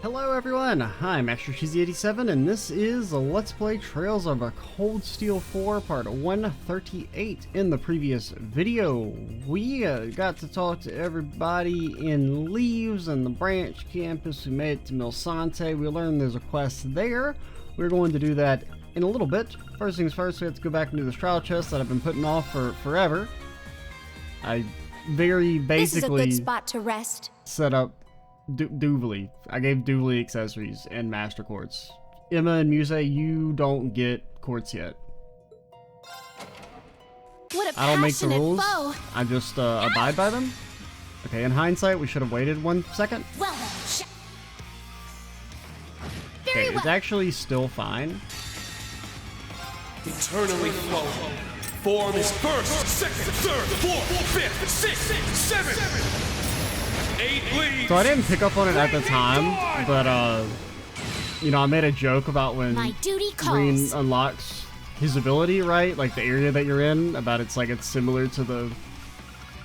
Hello everyone, I'm MasterCheesy87 and this is a Let's Play Trails of a Cold Steel 4 part 138. In the previous video, we got to talk to everybody in Leaves and the branch campus who made it to Milsante. We learned there's a quest there. We're going to do that in a little bit. First things first, we have to go back and do this trial chest that I've been putting off for forever. I very basically this is a good spot to rest. Set up Doovely. I gave Doovely accessories and master quartz. Emma and Muse, you don't get quartz yet. What a I don't make the passionate rules. foe. I just abide by them. Okay, in hindsight, we should have waited 1 second. Well then, very Okay, it's well. actually still fine. Eternally flow. Form is first, second, third, fourth, fifth, sixth, seventh. 8 leaves. So I didn't pick up on it at the time, but you know, I made a joke about when My duty Green calls. unlocks his ability, right? Like the area that you're in, about it's like it's similar to the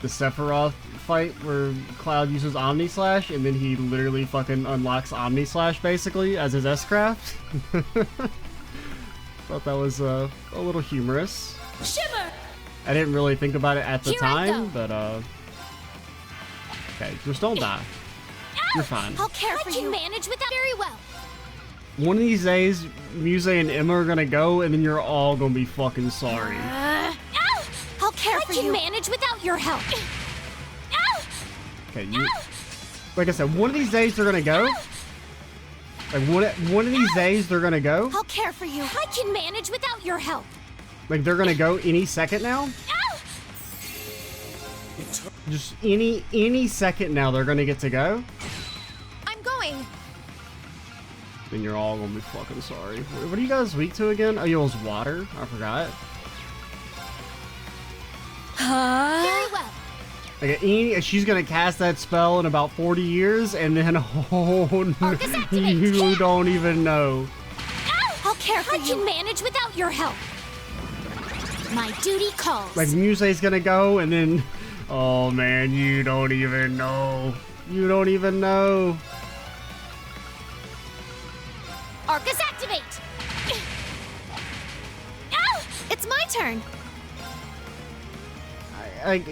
Sephiroth fight where Cloud uses Omni Slash and then he literally fucking unlocks Omni Slash basically as his S-Craft. Thought that was a little humorous. Shimmer. I didn't really think about it at the Here I time, go. but okay, just don't die. You're fine. I'll care for you. I can manage without very well. One of these days, Muse and Emma are gonna go, and then you're all gonna be fucking sorry. I'll care for you. I can manage without your help. Okay, you. Like I said, one of these days they're gonna go. Like one of these days they're gonna go. I'll care for you. I can manage without your help. Like they're gonna go any second now. Just any second now they're gonna get to go. I'm going. Then you're all gonna be fucking sorry. What are you guys weak to again? Oh, it was water. I forgot. Very well. Like, she's gonna cast that spell in about 40 years, and then oh no, you don't even know. I'll care for you. I can manage without your help. My duty calls. Like Muse's gonna go, and then oh man, you don't even know. You don't even know. Arcus activate! It's my turn!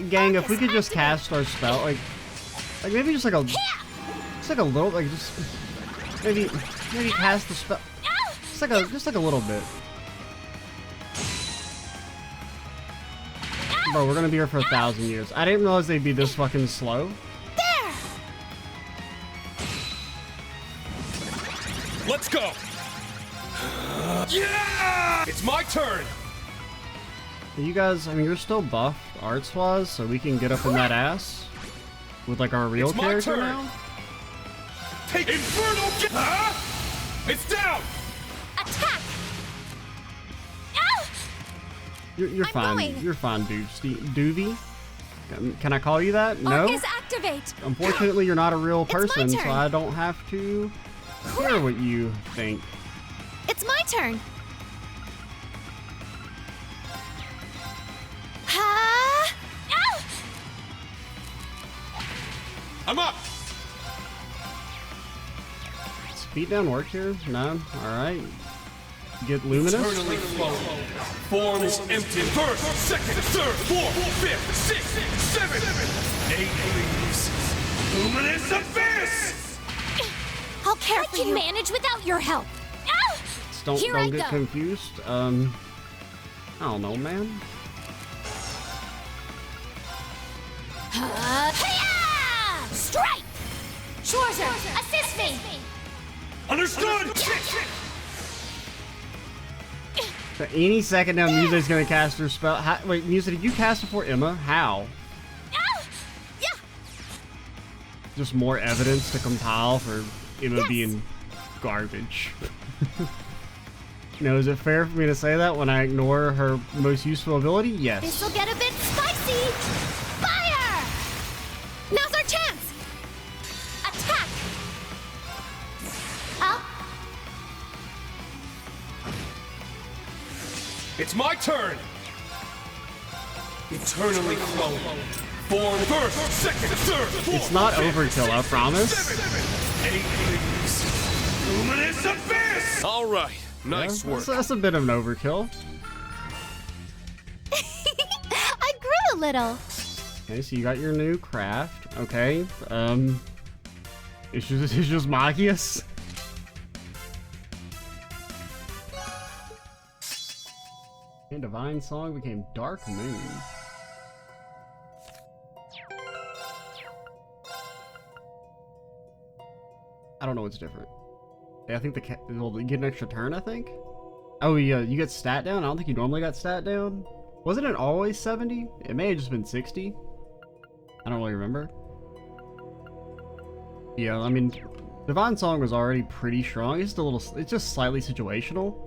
Gang, if we could just cast our spell, like maybe just like a little, like just maybe cast the spell, just like a little bit. Bro, we're gonna be here for 1,000 years. I didn't realize they'd be this fucking slow. There! Let's go. Yeah! It's my turn. You guys, I mean, you're still buff arts-wise, so we can get up in that ass with like our real It's my character turn. now. Take Inferno! Huh? It's down. Attack! You're I'm fine. going. You're fine, dude. Doovy? Can I call you that? No. Arcus activate! Unfortunately, you're not a real It's my person, so turn. I don't have to care what you think. It's my turn! Ha! I'm up. Speed down work here? No? Alright. Get luminous? Eternally flow. Form is empty. First, second, third, fourth, fifth, sixth, seventh. 8 leaves. Luminous abyss. I'll care for you. I can manage without your help. Just Here I don't get go. confused. I don't know, man. Hiya! Strike! Schwarzer, assist me! Understood. So any second now, Muse's gonna cast her spell. Wait, Muse, did you cast before Emma? How? Yeah! Just more evidence to compile for Emma Yes. being garbage. Now, is it fair for me to say that when I ignore her most useful ability? Yes. This'll get a bit spicy! Fire! Now's our chance! Attack! Up! It's my turn. Eternally flow. Form first, second, third, fourth. It's not overkill, I promise. 8 leaves. Luminous Abyss! All right, nice Yeah, work. that's a bit of an overkill. I grew a little. Okay, so you got your new craft. Okay, it's just Magius. And Divine Song became Dark Moon. I don't know what's different. Yeah, I think well, you get an extra turn, I think? Oh, yeah, you get stat down? I don't think you normally got stat down. Wasn't it always 70? It may have just been 60. I don't really remember. Yeah, I mean, Divine Song was already pretty strong. It's just slightly situational.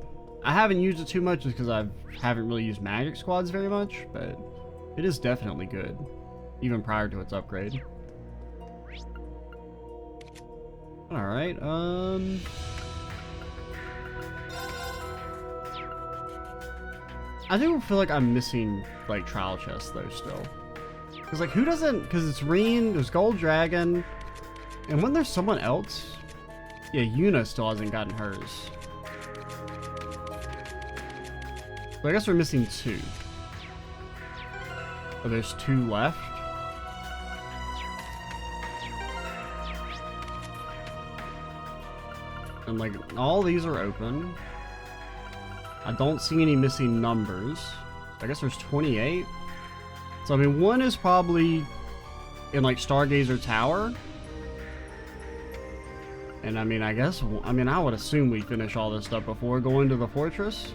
I haven't used it too much just because I haven't really used magic squads very much, but it is definitely good, even prior to its upgrade. Alright, I do feel like I'm missing, like, trial chests, though, still. Because, like, who doesn't... Because it's Reen, there's Gold Dragon, and when there's someone else... Yeah, Yuna still hasn't gotten hers. So I guess we're missing 2. Oh, there's 2 left? And, like, all these are open. I don't see any missing numbers. I guess there's 28. So, I mean, one is probably in, like, Stargazer Tower. And, I mean, I would assume we finish all this stuff before going to the fortress.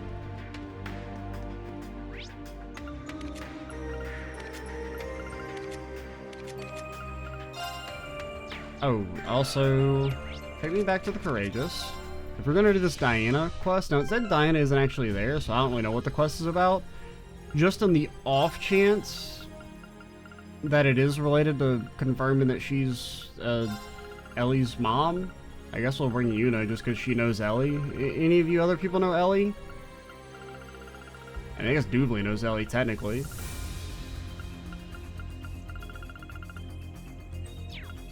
Oh, also, take me back to the Courageous. If we're gonna do this Diana quest, now it said Diana isn't actually there, so I don't really know what the quest is about. Just on the off chance that it is related to confirming that she's Ellie's mom, I guess we'll bring Yuna just because she knows Ellie. Any of you other people know Ellie? And I guess Doobly knows Ellie technically.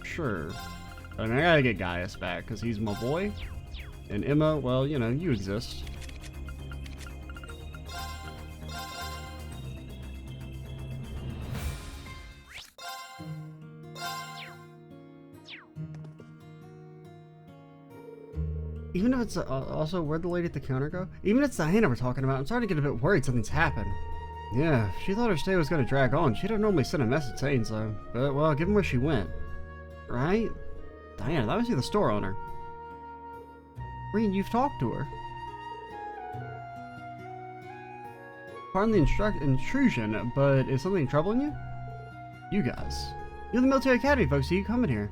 Sure. I mean, I gotta get Gaius back, because he's my boy. And Emma, well, you know, you exist. Even if it's also, where'd the lady at the counter go? Even if it's Diana we're talking about, I'm starting to get a bit worried something's happened. Yeah, she thought her stay was gonna drag on. She didn't normally send a message saying so. But, well, given where she went. Right? Diana, that must be the store owner. Reen, you've talked to her. Pardon the intrusion, but is something troubling you? You guys. You're the military academy folks, so you coming here.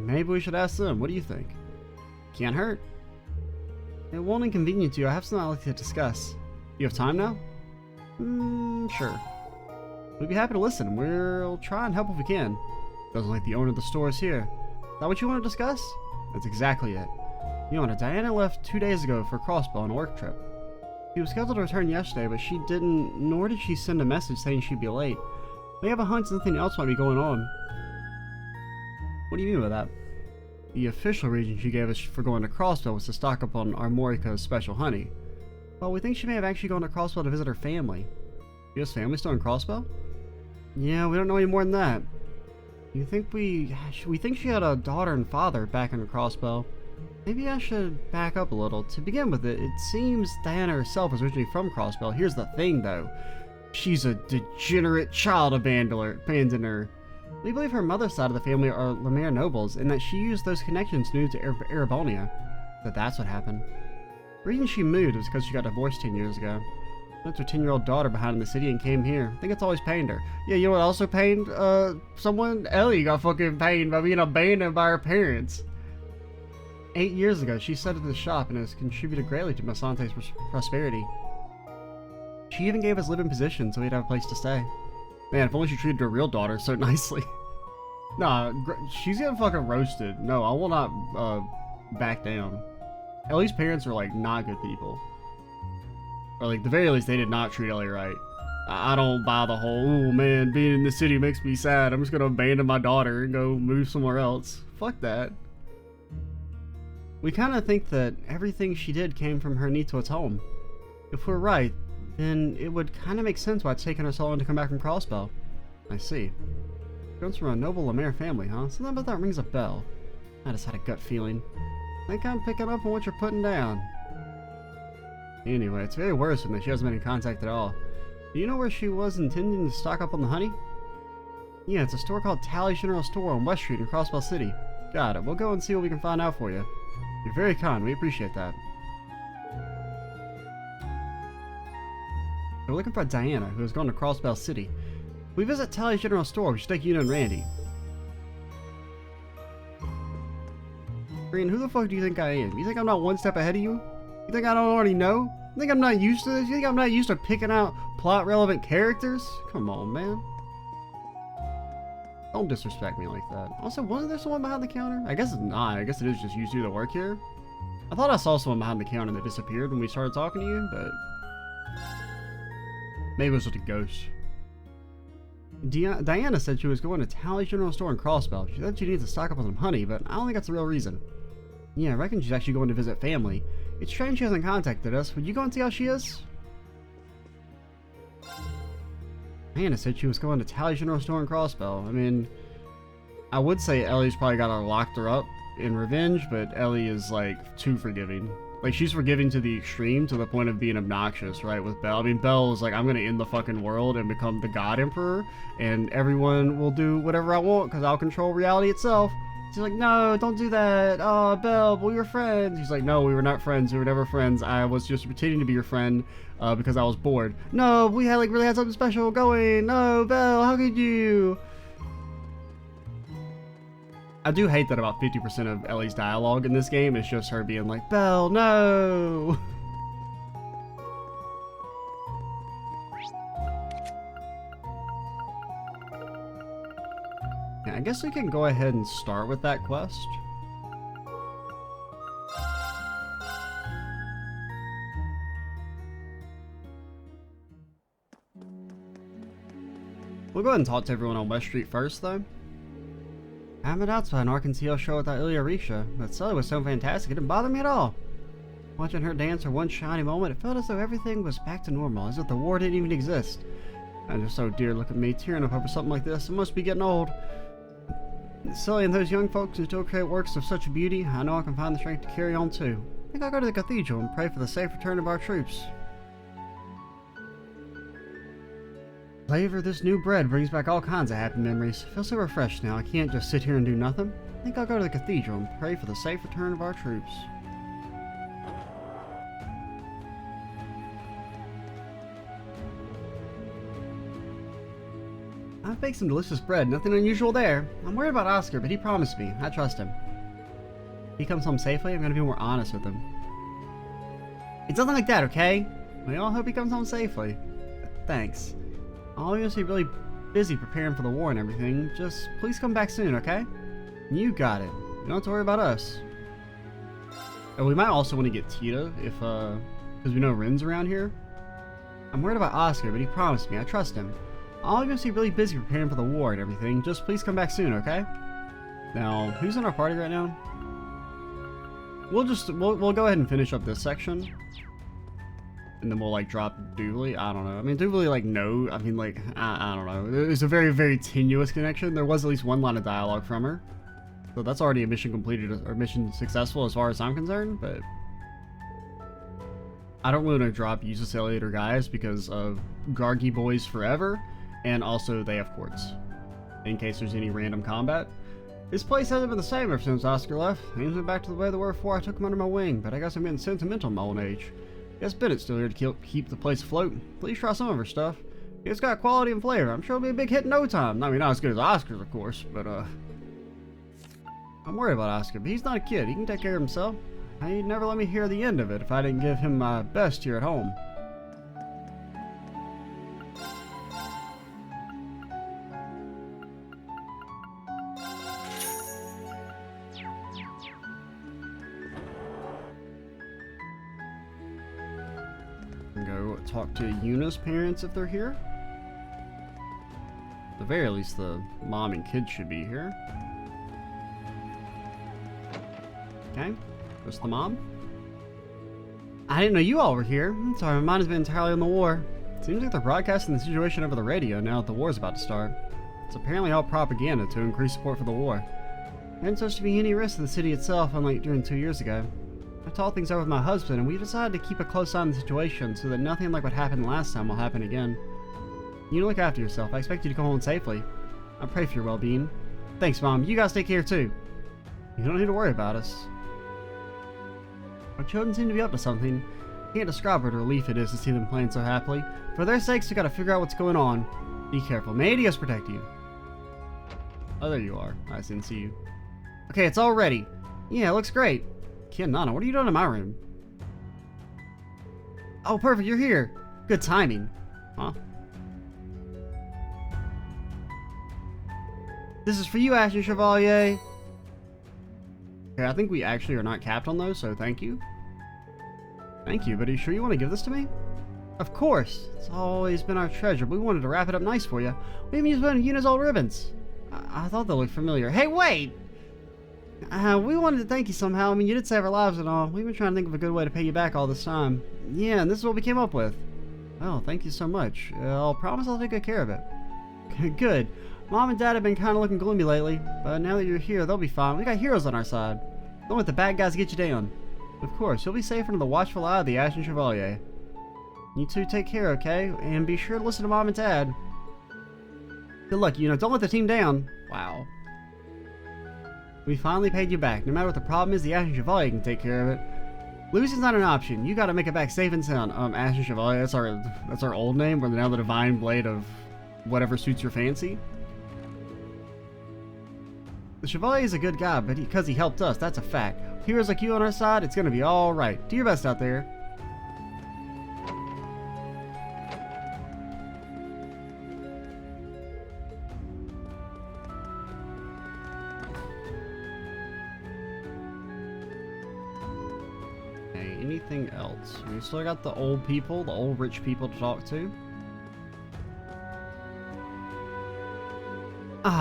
Maybe we should ask them. What do you think? Can't hurt. It won't inconvenience you. I have something I'd like to discuss. You have time now? Sure. We'd be happy to listen. We'll try and help if we can. Doesn't like the owner of the store is here. Is that what you want to discuss? That's exactly it. The owner, Diana, left 2 days ago for Crossbell on a work trip. She was scheduled to return yesterday, but she didn't, nor did she send a message saying she'd be late. We have a hunch something else might be going on. What do you mean by that? The official reason she gave us for going to Crossbell was to stock up on Armorica's special honey. Well, we think she may have actually gone to Crossbell to visit her family. She has family still in Crossbell? Yeah, we don't know any more than that. We think she had a daughter and father back in Crossbell. Maybe I should back up a little. To begin with, it seems Diana herself was originally from Crossbell. Here's the thing, though. She's a degenerate child abandoner. We believe her mother's side of the family are Lemire nobles, and that she used those connections to move to Erebonia. But that's what happened. The reason she moved was because she got divorced 10 years ago. Left her 10-year-old daughter behind in the city and came here. I think it's always pained her. Yeah, you know what also pained someone? Ellie got fucking pained by being abandoned by her parents. 8 years ago, she set up the shop and has contributed greatly to Masante's prosperity. She even gave us living positions so we'd have a place to stay. Man, if only she treated her real daughter so nicely. Nah, she's getting fucking roasted. No, I will not back down. Ellie's parents are like not good people. Or like, the very least, they did not treat Ellie right. I don't buy the whole, oh man, being in the city makes me sad. I'm just gonna abandon my daughter and go move somewhere else. Fuck that. We kind of think that everything she did came from her need to atone. If we're right, then it would kind of make sense why it's taken her so long to come back from Crossbell. I see. She comes from a noble Lemare family, huh? Something about that rings a bell. I just had a gut feeling. I think I'm picking up on what you're putting down. Anyway, it's very worrisome that she hasn't been in contact at all. Do you know where she was intending to stock up on the honey? Yeah, it's a store called Tally's General Store on West Street in Crossbell City. Got it. We'll go and see what we can find out for you. You're very kind. We appreciate that. We're looking for Diana, who is going to Crossbell City. If we visit Tally's General Store, we should take you and Randy. Brian, who the fuck do you think I am? You think I'm not one step ahead of you? You think I don't already know? You think I'm not used to this? You think I'm not used to picking out plot-relevant characters? Come on, man. Don't disrespect me like that. Also, wasn't there someone behind the counter? I guess it's not. I guess it is just you two that work here. I thought I saw someone behind the counter that disappeared when we started talking to you, but... maybe it was just a ghost. Diana said she was going to Tally's General Store in Crossbell. She said she needs to stock up on some honey, but I don't think that's the real reason. Yeah, I reckon she's actually going to visit family. It's strange she hasn't contacted us. Would you go and see how she is? Diana said she was going to Tally's General Store in Crossbell. I mean, I would say Ellie's probably got her locked her up in revenge, but Ellie is like too forgiving. Like, she's forgiving to the extreme, to the point of being obnoxious, right, with Belle. I mean, Belle is like, I'm gonna end the fucking world and become the God Emperor, and everyone will do whatever I want, because I'll control reality itself. She's like, no, don't do that. Oh, Belle, we were friends. He's like, no, we were not friends. We were never friends. I was just pretending to be your friend, because I was bored. No, we had, like, really had something special going. No, Belle, how could you? I do hate that about 50% of Ellie's dialogue in this game is just her being like, Belle, no! Yeah, I guess we can go ahead and start with that quest. We'll go ahead and talk to everyone on West Street first, though. I haven't been outside an Arkansas show without Ilya Risha. That Sully was so fantastic, it didn't bother me at all. Watching her dance for one shiny moment, it felt as though everything was back to normal, as if the war didn't even exist. And just so dear, look at me, tearing up over something like this. I must be getting old. Sully and those young folks who still create works of such beauty, I know I can find the strength to carry on too. I think I'll go to the cathedral and pray for the safe return of our troops. Flavor of this new bread brings back all kinds of happy memories. I feel so refreshed now, I can't just sit here and do nothing. I think I'll go to the cathedral and pray for the safe return of our troops. I've baked some delicious bread, nothing unusual there. I'm worried about Oscar, but he promised me. I trust him. If he comes home safely, I'm gonna be more honest with him. It's nothing like that, okay? We all hope he comes home safely. Thanks. I'll obviously be really busy preparing for the war and everything. Just please come back soon, okay? You got it. You don't have to worry about us. Oh, we might also want to get Tita if, because we know Ren's around here. I'm worried about Oscar, but he promised me. I trust him. I'll obviously be really busy preparing for the war and everything. Just please come back soon, okay? Now, who's in our party right now? We'll go ahead and finish up this section. And then we'll, like, drop Doobly. I don't know. I mean, Doobly, like, no. I mean, like, I don't know. There's a very, very tenuous connection. There was at least one line of dialogue from her. So that's already a mission completed, or mission successful as far as I'm concerned, but... I don't want to drop Usus Elliott or Gaius because of Gargi Boys Forever, and also they have courts. In case there's any random combat. This place hasn't been the same ever since Oscar left. Things went back to the way they were before I took him under my wing, but I guess I'm getting sentimental in my old age. Guess Bennett's still here to keep the place afloat. Please try some of her stuff. It's got quality and flavor. I'm sure it'll be a big hit in no time. I mean, not as good as Oscar's, of course, but, I'm worried about Oscar, but he's not a kid. He can take care of himself. He'd never let me hear the end of it if I didn't give him my best here at home. Go talk to Yuna's parents if they're here. At the very least, the mom and kids should be here. Okay. Just the mom? I didn't know you all were here. I'm sorry, my mind has been entirely on the war. Seems like they're broadcasting the situation over the radio now that the war's about to start. It's apparently all propaganda to increase support for the war. There isn't supposed to be any risk to the city itself, unlike during 2 years ago. I've talked things over with my husband, and we've decided to keep a close eye on the situation so that nothing like what happened last time will happen again. You look after yourself. I expect you to come home safely. I pray for your well-being. Thanks, Mom. You guys take care, too. You don't need to worry about us. Our children seem to be up to something. I can't describe what a relief it is to see them playing so happily. For their sakes, we gotta figure out what's going on. Be careful. May Adios protect you. Oh, there you are. I didn't see you. Okay, it's all ready. Yeah, it looks great. Kid Nana, what are you doing in my room? Oh, perfect, you're here. Good timing. Huh? This is for you, Ashen Chevalier. Okay, I think we actually are not capped on those, so thank you. Thank you, but are you sure you want to give this to me? Of course. It's always been our treasure, but we wanted to wrap it up nice for you. We even used one of Yuna's old ribbons. I thought they looked familiar. Hey, wait! We wanted to thank you somehow. I mean, you did save our lives and all. We've been trying to think of a good way to pay you back all this time. Yeah, and this is what we came up with. Oh, thank you so much. I'll promise I'll take good care of it. Good. Mom and Dad have been kind of looking gloomy lately, but now that you're here, they'll be fine. We got heroes on our side. Don't let the bad guys get you down. Of course, you'll be safe under the watchful eye of the Ashen Chevalier. You two take care, okay? And be sure to listen to Mom and Dad. Good luck, don't let the team down. Wow. We finally paid you back. No matter what the problem is, the Ashen Chevalier can take care of it. Losing's not an option. You gotta make it back safe and sound. Ashen Chevalier, that's our old name. We're now the Divine Blade of whatever suits your fancy. The Chevalier is a good guy, but because he helped us, that's a fact. With heroes like you on our side, it's gonna be alright. Do your best out there. Okay, anything else? We still got the old people, the old rich people to talk to.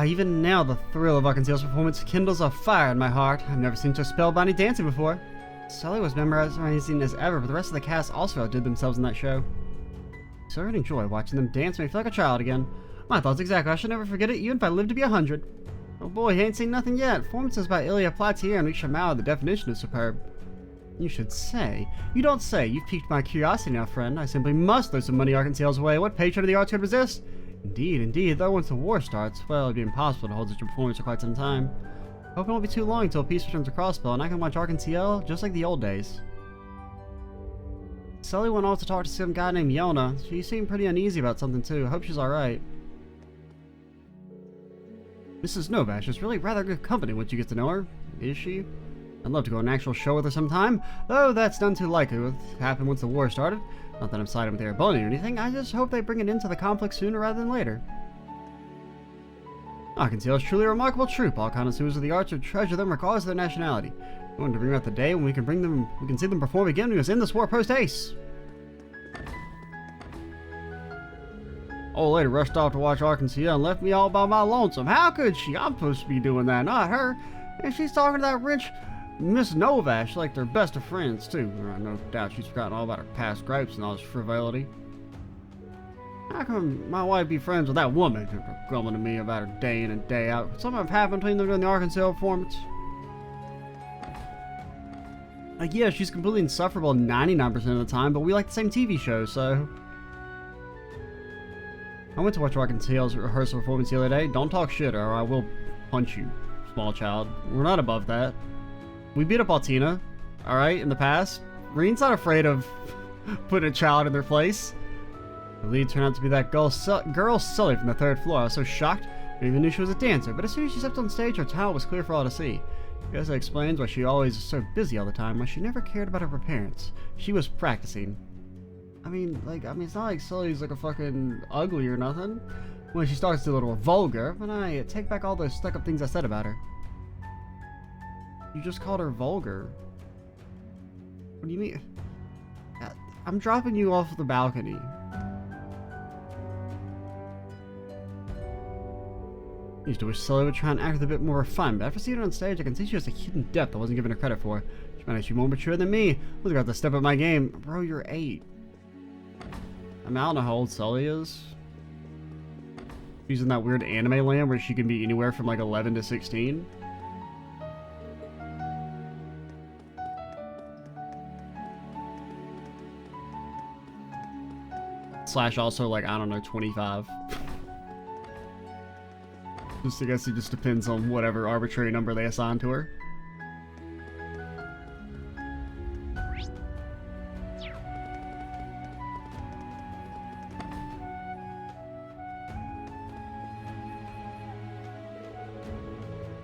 Even now the thrill of Arkansas's performance kindles a fire in my heart. I've never seen such spellbinding dancing before. Sully was memorizing as ever, but the rest of the cast also outdid themselves in that show. So I enjoy watching them dance, make me feel like a child again. My thoughts exactly. I should never forget it, even if I live to be 100. Oh boy, he ain't seen nothing yet. Performances by Ilya Platier and Risha Mao, the definition is superb. You should say. You don't say. You've piqued my curiosity now, friend. I simply must throw some money Arkansas's way. What patron of the arts could resist? Indeed, indeed, though once the war starts, well, it'd be impossible to hold such a performance for quite some time. Hope it won't be too long until peace returns to Crossbell and I can watch Arkansas just like the old days. Sully went off to talk to some guy named Yona. She seemed pretty uneasy about something too. Hope she's alright. Mrs. Novash is really rather good company once you get to know her. Is she? I'd love to go on an actual show with her sometime, though that's none too likely with happen once the war started. Not that I'm siding with their ability or anything, I just hope they bring an end to the conflict sooner rather than later. Arkansas is truly a remarkable troupe. All connoisseurs of the arts would treasure them regardless of their nationality. We want to bring out the day when we can see them perform again. We must end this war post-haste. Old lady rushed off to watch Arkansas and left me all by my lonesome. How could she? I'm supposed to be doing that, not her. And she's talking to that rich Miss Novash like they're best of friends, too. No doubt she's forgotten all about her past gripes and all this frivolity. How come my wife be friends with that woman? Grumbling to me about her day in and day out. Could something have happened between them during the Arkansas performance? Like, yeah, she's completely insufferable 99% of the time, but we like the same TV shows, so... I went to watch Arkansas's rehearsal performance the other day. Don't talk shit or I will punch you, small child. We're not above that. We beat up Altina, alright, in the past. Reen's not afraid of putting a child in their place. The lead turned out to be that girl Sully from the 3rd floor. I was so shocked, I even knew she was a dancer, but as soon as she stepped on stage, her talent was clear for all to see. I guess that explains why she always is so busy all the time, why she never cared about her parents. She was practicing. I mean, it's not like Sully's like a fucking ugly or nothing. When she starts to be a little vulgar, but I take back all those stuck-up things I said about her. You just called her vulgar. What do you mean? I'm dropping you off the balcony. Used to wish Sully would try and act with a bit more fun, but after seeing her on stage, I can see she has a hidden depth I wasn't giving her credit for. She might actually be more mature than me. I was about to step up my game. Bro, you're 8. I don't know how old Sully is. She's in that weird anime land where she can be anywhere from like 11 to 16. Slash also like, I don't know, 25. Just, I guess it just depends on whatever arbitrary number they assign to her.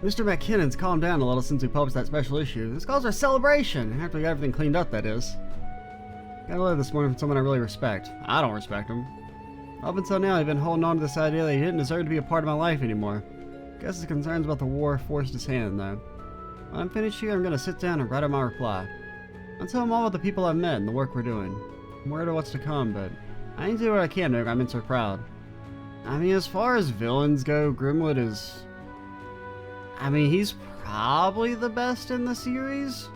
Mr. McKinnon's calmed down a little since we published that special issue. This calls our celebration, after we got everything cleaned up, that is. Got a letter this morning from someone I really respect. I don't respect him. Up until now, I've been holding on to this idea that he didn't deserve to be a part of my life anymore. Guess his concerns about the war forced his hand, though. When I'm finished here, I'm gonna sit down and write out my reply. I'll tell him all about the people I've met and the work we're doing. I'm worried about what's to come, but I need to do what I can to make my mentor proud. I mean, as far as villains go, Grimwood is... I mean, he's probably the best in the series.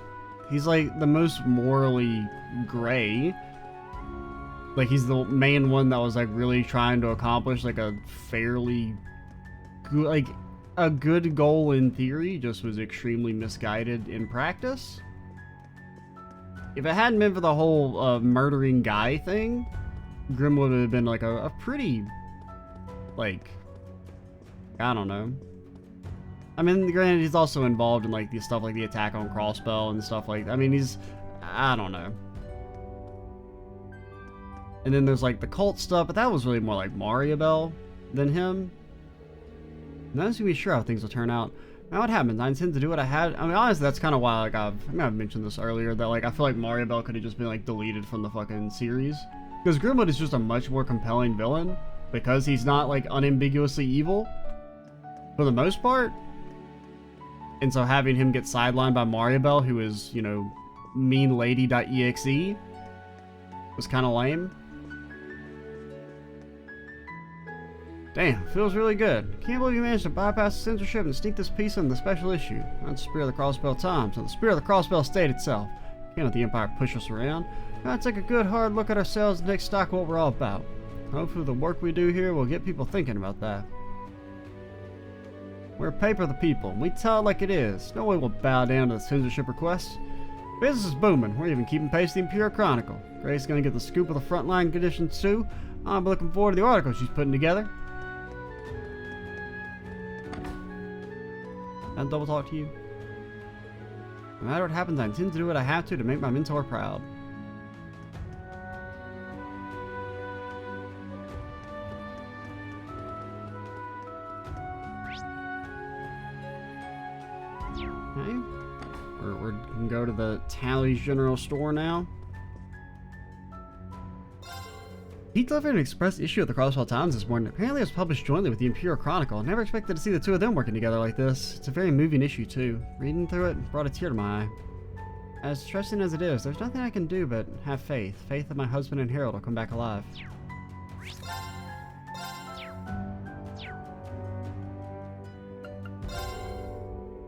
He's like the most morally gray. Like, he's the main one that was like really trying to accomplish like a fairly good, like a good goal in theory, just was extremely misguided in practice. If it hadn't been for the whole murdering guy thing, Grimwood would have been like a pretty, like, I don't know. I mean, granted, he's also involved in like the stuff like the attack on Crossbell and stuff like that. I mean, he's, I don't know. And then there's like the cult stuff, but that was really more like Mariabelle than him. Not as to be sure how things will turn out. Now what happens? I intend to do what I had. I mean, honestly, that's kind of why, like, I mean, I've mentioned this earlier, that like I feel like Mariabelle could have just been like deleted from the fucking series, because Grimwood is just a much more compelling villain because he's not like unambiguously evil for the most part. And so having him get sidelined by Mariabelle, who is, you know, meanlady.exe, was kind of lame. Damn, feels really good. Can't believe you managed to bypass the censorship and sneak this piece in the special issue. That's the spirit of the Crossbell Times, and the spirit of the Crossbell State itself. Can't let the Empire push us around. Gotta take a good hard look at ourselves and take stock of what we're all about. Hopefully the work we do here will get people thinking about that. We're a paper of the people, and we tell it like it is. No way we'll bow down to the censorship requests. Business is booming. We're even keeping pace with the Imperial Chronicle. Grace's gonna get the scoop of the frontline conditions too. I'm looking forward to the article she's putting together. I'll double talk to you. No matter what happens, I intend to do what I have to make my mentor proud. Okay. We can go to the Tally's General Store now. He delivered an express issue of the Crossbell Times this morning. Apparently it was published jointly with the Imperial Chronicle. Never expected to see the two of them working together like this. It's a very moving issue too. Reading through it brought a tear to my eye. As distressing as it is, there's nothing I can do but have faith. Faith that my husband and Harold will come back alive.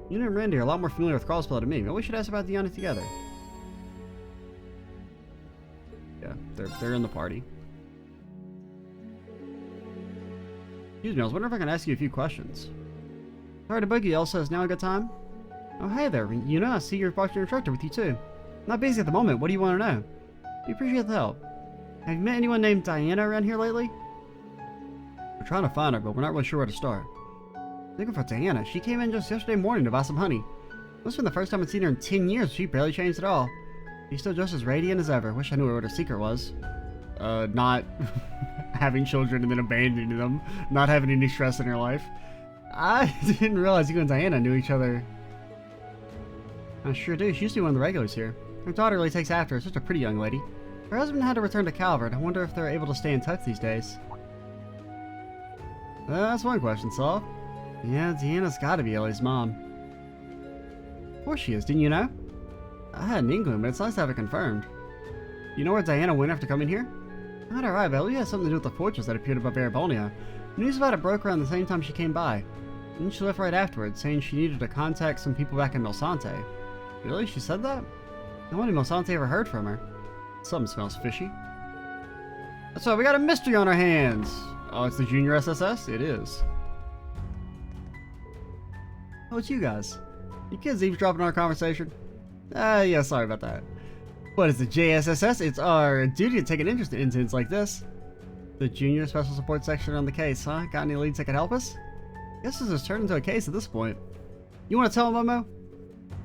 You and Randy are a lot more familiar with Crossbell than me. Maybe we should ask about the unit together. Yeah, they're in the party. Excuse me, I was wondering if I can ask you a few questions. Sorry to bug you, Elsa. Is now a good time? Oh, hey there. You know, I see you're brought your instructor with you too. Not busy at the moment. What do you want to know? We appreciate the help. Have you met anyone named Diana around here lately? We're trying to find her, but we're not really sure where to start. Looking for Diana. She came in just yesterday morning to buy some honey. This has been the first time I've seen her in 10 years. She barely changed at all. She's still just as radiant as ever. Wish I knew what her secret was. Not having children and then abandoning them. Not having any stress in her life. I didn't realize you and Diana knew each other. I sure do. She used to be one of the regulars here. Her daughter really takes after her. Such a pretty young lady. Her husband had to return to Calvert. I wonder if they're able to stay in touch these days. That's one question solved. Yeah, Diana's gotta be Ellie's mom. Of course she is. Didn't you know? I had an inkling, but it's nice to have it confirmed. You know where Diana went after coming here? Not alright, but we had something to do with the fortress that appeared above Arabonia. News about it broke around the same time she came by. And she left right afterwards, saying she needed to contact some people back in Milsante. Really? She said that? No one in Milsante ever heard from her. Something smells fishy. So we got a mystery on our hands. Oh, it's the Junior SSS? It is. Oh, it's you guys. You kids eavesdropping on our conversation? Yeah, sorry about that. But it's the JSSS. It's our duty to take an interest in incidents like this. The Junior Special Support Section on the case, huh? Got any leads that could help us? Guess this has turned into a case at this point. You want to tell him, Momo?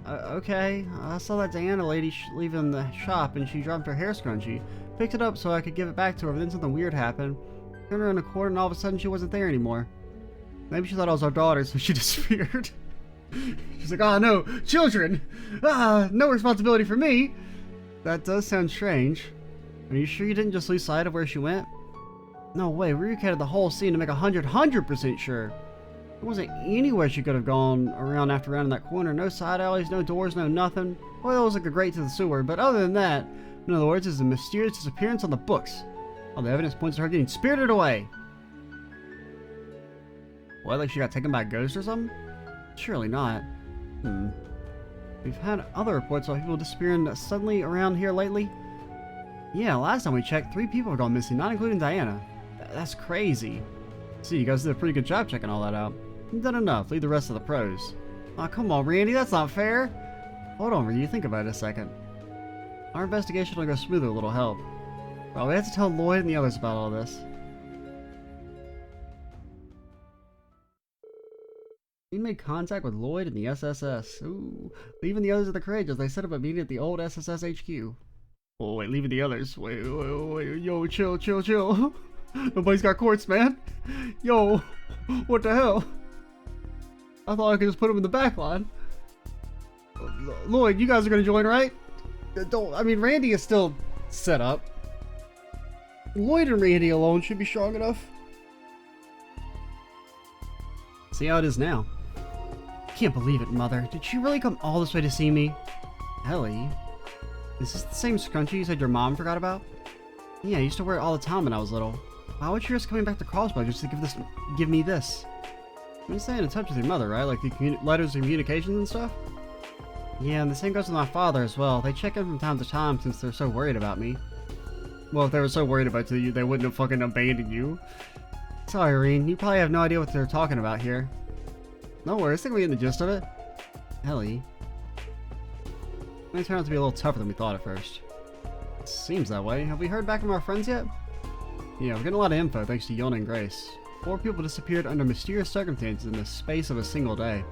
Okay. I saw that Diana lady leaving the shop and she dropped her hair scrunchie. Picked it up so I could give it back to her, but then something weird happened. Turned her in a corner and all of a sudden she wasn't there anymore. Maybe she thought I was our daughter, so she disappeared. She's like, oh no, children! No responsibility for me! That does sound strange. Are you sure you didn't just lose sight of where she went? No way, we relocated the whole scene to make 100% sure. There wasn't anywhere she could have gone around after rounding that corner. No side alleys, no doors, no nothing. Well, it was like a grate to the sewer, but other than that, in other words, it's a mysterious disappearance on the books. All the evidence points to her getting spirited away. What, like she got taken by a ghost or something? Surely not. We've had other reports about people disappearing suddenly around here lately. Yeah, last time we checked, 3 people have gone missing, not including Diana. That's crazy. See, you guys did a pretty good job checking all that out. You've done enough. Leave the rest of the pros. Aw, come on, Randy, that's not fair. Hold on, Randy, think about it a second. Our investigation will go smoother with a little help. Well, we have to tell Lloyd and the others about all this. We made contact with Lloyd and the SSS. Ooh, leaving the others at the crate as they set up a meeting at the old SSS HQ. Oh, wait, leaving the others. Wait, yo, chill. Nobody's got quartz, man. Yo, what the hell? I thought I could just put him in the back line. Lloyd, you guys are gonna join, right? Randy is still set up. Lloyd and Randy alone should be strong enough. See how it is now. Can't believe it, Mother. Did she really come all this way to see me? Ellie, is this the same scrunchie you said your mom forgot about? Yeah, I used to wear it all the time when I was little. Why would you risk coming back to Crossbell just to give me this? You're staying in touch with your mother, right? Like the letters and communications and stuff? Yeah, and the same goes with my father as well. They check in from time to time since they're so worried about me. Well, if they were so worried about you, they wouldn't have fucking abandoned you. Sorry, Irene. You probably have no idea what they're talking about here. No worries. I think we get the gist of it. Ellie. It may turn out to be a little tougher than we thought at first. It seems that way. Have we heard back from our friends yet? Yeah, we're getting a lot of info thanks to Yona and Grace. 4 people disappeared under mysterious circumstances in the space of a single day.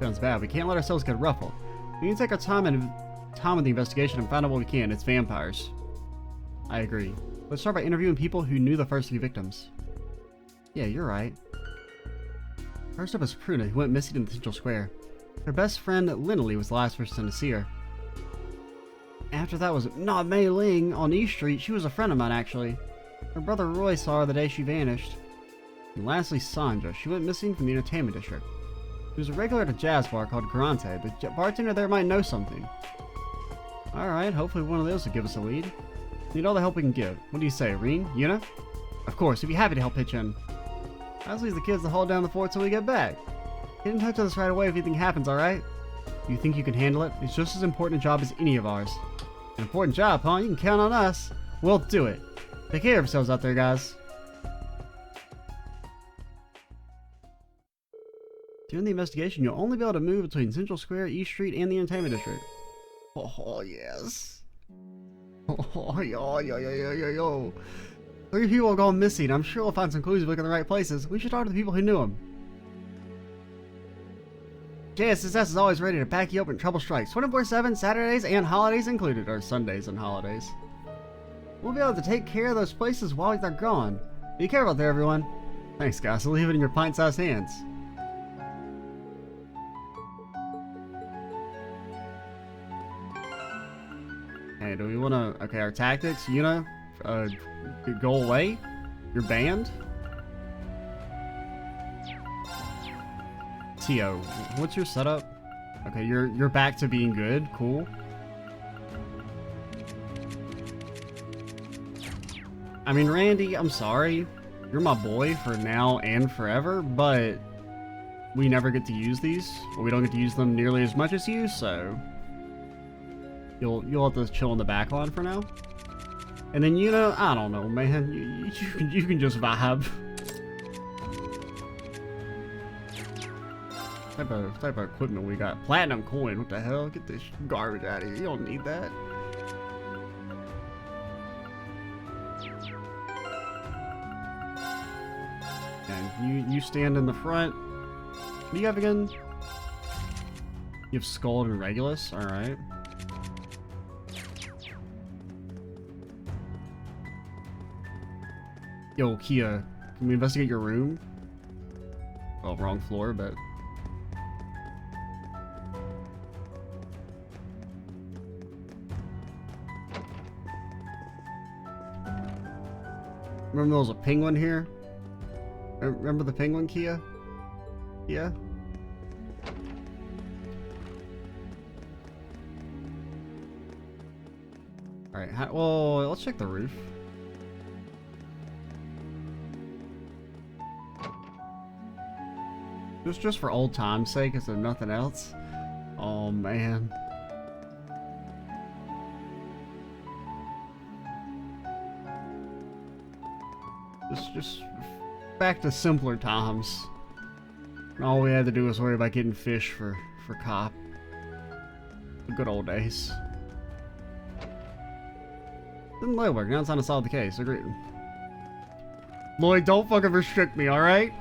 Sounds bad. We can't let ourselves get ruffled. We need to take our time with the investigation and find out what we can. It's vampires. I agree. Let's start by interviewing people who knew the first few victims. Yeah, you're right. First up is Pruna, who went missing in the Central Square. Her best friend, Linley, was the last person to see her. After that was not Mei Ling on East Street. She was a friend of mine, actually. Her brother Roy saw her the day she vanished. And lastly, Sandra. She went missing from the entertainment district. She was a regular at a jazz bar called Garante. The bartender there might know something. Alright, hopefully one of those will give us a lead. Need all the help we can give. What do you say, Reen? Yuna? Of course, we'd be happy to help pitch in. I'll leave the kids to hold down the fort till we get back. Get in touch with us right away if anything happens, alright? You think you can handle it? It's just as important a job as any of ours. An important job, huh? You can count on us. We'll do it. Take care of yourselves out there, guys. During the investigation, you'll only be able to move between Central Square, East Street, and the Entertainment District. Oh, yes. Oh, yo. 3 people have gone missing. I'm sure we'll find some clues if we look in the right places. We should talk to the people who knew them. JSSS is always ready to back you up when trouble strikes. 24/7, Saturdays and holidays included. Or Sundays and holidays. We'll be able to take care of those places while they're gone. Be careful out there, everyone. Thanks, guys. I'll leave it in your pint-sized hands. Hey, do we want to... Okay, our tactics, you know, go away? You're banned? Tio, what's your setup? Okay, you're back to being good. Cool. I mean, Randy, I'm sorry. You're my boy for now and forever, but we never get to use these, or we don't get to use them nearly as much as you, so you'll have to chill in the back line for now. And then, you know, I don't know, man, you can just vibe. Type of equipment we got. Platinum coin, what the hell? Get this garbage out of here. You don't need that. And you stand in the front. What do you have again? You have Skull and Regulus, alright. Yo, Kia, can we investigate your room? Well, wrong floor, but... Remember there was a penguin here? Remember the penguin, Kia? Yeah? Alright, well, let's check the roof. Just for old time's sake, is there nothing else? Oh, man. Just back to simpler times. And all we had to do was worry about getting fish for Cop. The good old days. Didn't Lloyd work? Now it's time to solve the case. Agreed. Lloyd, don't fucking restrict me, alright?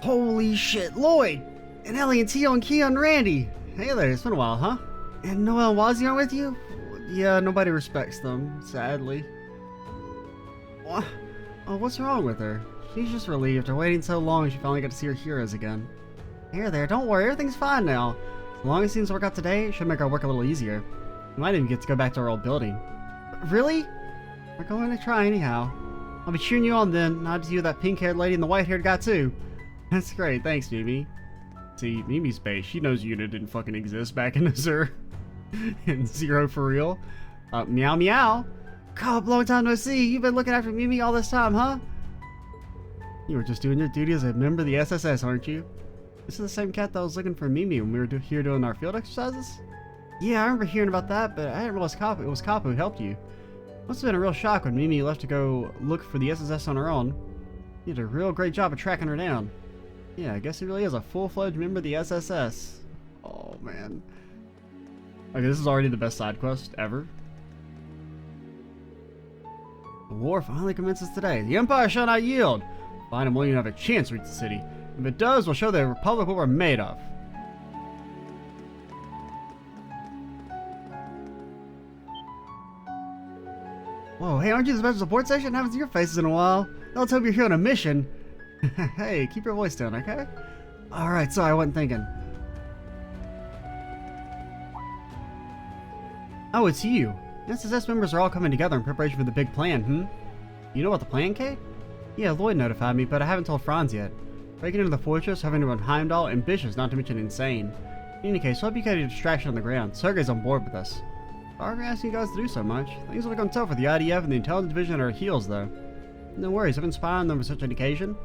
Holy shit, Lloyd! And Ellie and Tio and Kia and Randy! Hey there, it's been a while, huh? And Noelle and Wazzy aren't with you? Yeah, nobody respects them, sadly. What? Oh, what's wrong with her? She's just relieved. Her waiting so long, she finally got to see her heroes again. Here there, don't worry, everything's fine now. As long as things work out today, it should make our work a little easier. We might even get to go back to our old building. Really? We're going to try anyhow. I'll be cheering you on then, not just you, that pink-haired lady and the white-haired guy too. That's great, thanks, Mimi. See, Mimi's base. She knows Unit didn't fucking exist back in Azure. And Zero for real. Meow meow. God, long time no see. You've been looking after Mimi all this time, huh? You were just doing your duty as a member of the SSS, aren't you? This is the same cat that was looking for Mimi when we were here doing our field exercises? Yeah, I remember hearing about that, but I didn't realize it was Cop who helped you. Must have been a real shock when Mimi left to go look for the SSS on her own. You did a real great job of tracking her down. Yeah, I guess he really is a full-fledged member of the SSS. Oh, man. Okay, this is already the best side quest ever. The war finally commences today. The Empire shall not yield. Find him, won't even have a chance to reach the city. If it does, we'll show the Republic what we're made of. Whoa, hey, aren't you the special support station? Haven't seen your faces in a while. Let's hope you're here on a mission. Hey, keep your voice down, okay? Alright, sorry, I wasn't thinking. Oh, it's you. SSS members are all coming together in preparation for the big plan, You know about the plan, Kate? Yeah, Lloyd notified me, but I haven't told Franz yet. Breaking into the fortress, having to run Heimdall, ambitious, not to mention insane. In any case, we'll help you get a distraction on the ground. Sergei's on board with us. Why are we asking you guys to do so much? Things will become tough with the IDF and the intelligence division at our heels, though. No worries, I've been spying on them for such an occasion.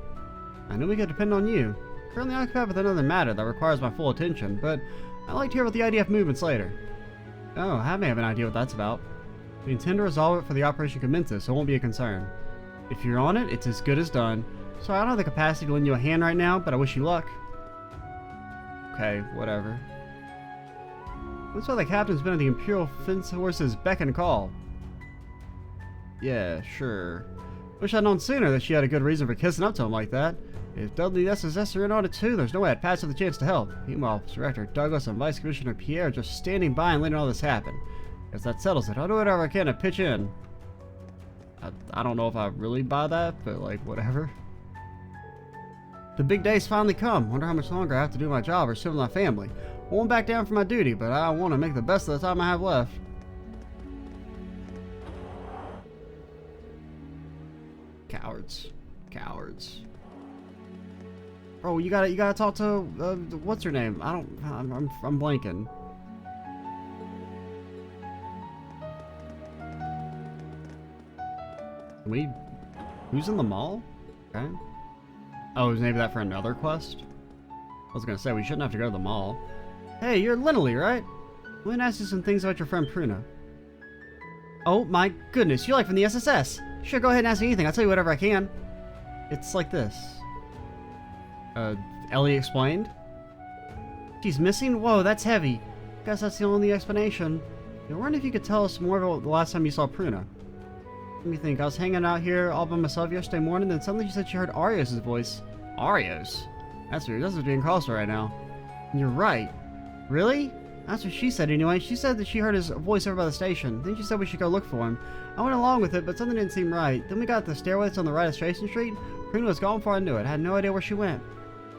I know we could depend on you. Currently occupied with another matter that requires my full attention, but I'd like to hear about the IDF movements later. Oh, I may have an idea what that's about. We intend to resolve it for the operation commences, so it won't be a concern. If you're on it, it's as good as done. So I don't have the capacity to lend you a hand right now, but I wish you luck. Okay, whatever. Looks like the captain's been at the Imperial Fence Horse's beck and call. Yeah, sure. Wish I'd known sooner that she had a good reason for kissing up to him like that. If Dudley and SSS are in on it too, there's no way I'd pass up the chance to help. Meanwhile, Director Douglas and Vice Commissioner Pierre are just standing by and letting all this happen. Guess that settles it. I'll do whatever I can to pitch in. I don't know if I really buy that, but like, whatever. The big day's finally come. Wonder how much longer I have to do my job or serve my family. I won't back down from my duty, but I want to make the best of the time I have left. Cowards. Cowards. Bro, you gotta talk to, what's her name? I'm blanking. Who's in the mall? Okay. Oh, is maybe that for another quest? I was gonna say, we shouldn't have to go to the mall. Hey, you're Linley, right? I'm gonna ask you some things about your friend Pruna. Oh my goodness, you're like from the SSS. Sure, go ahead and ask me anything. I'll tell you whatever I can. It's like this. Ellie explained. She's missing? Whoa, that's heavy. Guess that's the only explanation. I wonder if you could tell us more about the last time you saw Pruna. Let me think. I was hanging out here all by myself yesterday morning, then suddenly she said she heard Arios' voice. Arios? That's weird. That's what's being Crossbell right now. You're right. Really? That's what she said anyway. She said that she heard his voice over by the station. Then she said we should go look for him. I went along with it, but something didn't seem right. Then we got the stairway that's on the right of Station Street. Pruna was gone before I knew it. I had no idea where she went.